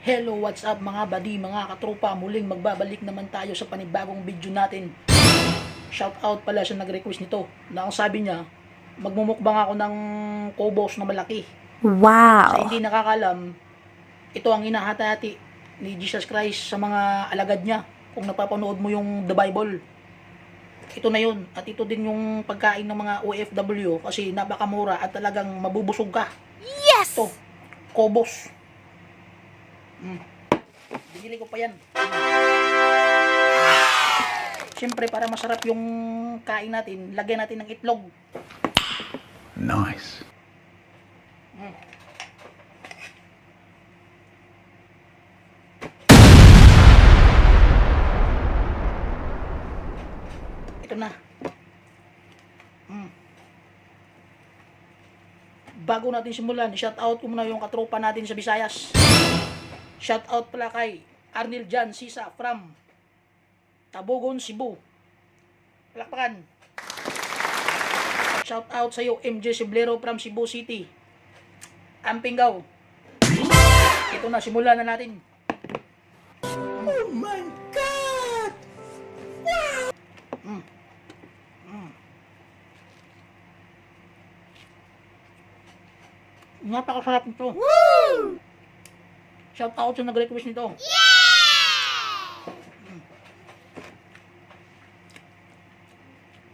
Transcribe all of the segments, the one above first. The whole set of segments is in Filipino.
Hello, what's up mga buddy, mga katropa. Muling magbabalik naman tayo sa panibagong video natin. Shout out pala sa nag-request nito. Na ang sabi niya, magmumukbang ako ng kobos na malaki. Wow! Sa hindi nakakalam, ito ang hinahati-hati ni Jesus Christ sa mga alagad niya. Kung napapanood mo yung The Bible, ito na yun. At ito din yung pagkain ng mga OFW kasi napakamura at talagang mabubusog ka. Yes! Ito, kobos. Binili ko pa yan. Siyempre, para masarap yung kain natin, lagyan natin ng itlog. Nice. Ito na. Bago natin simulan, shout out ko muna yung katropa natin sa Visayas. Shout out pala kay Arnel Jan Sisa from Tabogon, Cebu. Palakpakan. Shout out sa iyo MJ Siblero from Cebu City. Ampingaw. Ito na, simulan na natin. Oh my God! Napakasarap nito. Woo! Shout out sa nag-request nito.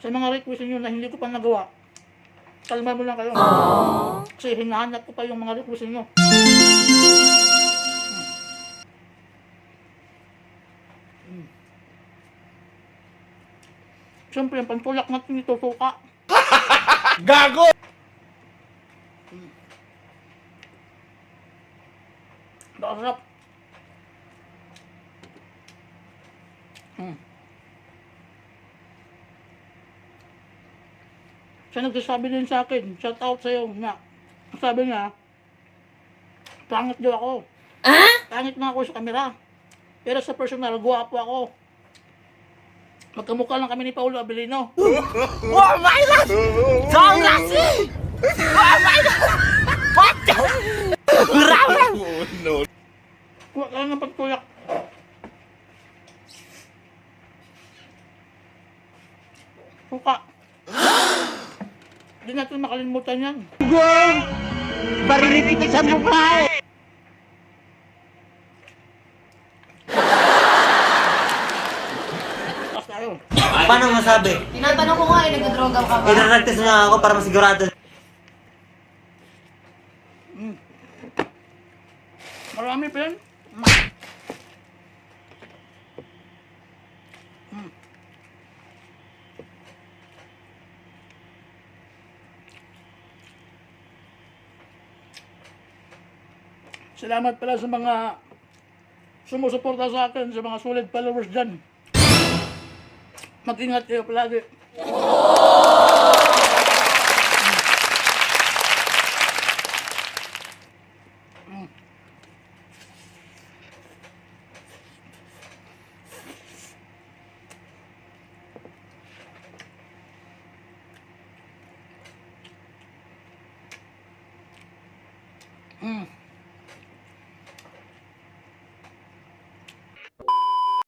Sa mga request niyo na hindi ko pa nagawa, kalma mo lang kayo. Kasi hinahanap ko pa yung mga request niyo. Siyempre, ang pantulak natin ito, suka. Gago! Sarap. Siya nagsasabi din sa akin, shout out sa'yo na, sabi niya, pangit daw ako. Pangit na ako sa kamera. Pero sa personal, guwapo ako. Magkamukha lang kami ni Paulo Abilino. Oh my God! Don't lasi! Oh my God! What the? Grabe! No. Kuha ka lang ng pagtuyak. Suka. Hindi natin makalimutan yan. Barinig kita sa mukha eh! Tapos tayo. Paano masabi? Tinatanong ko nga eh, nagdodroga ka ba? Ineractors nga ako para masigurado. Marami pa yan. Salamat pala sa mga sumusuporta sa akin, sa mga solid followers dyan. Mag-ingat kayo palagi.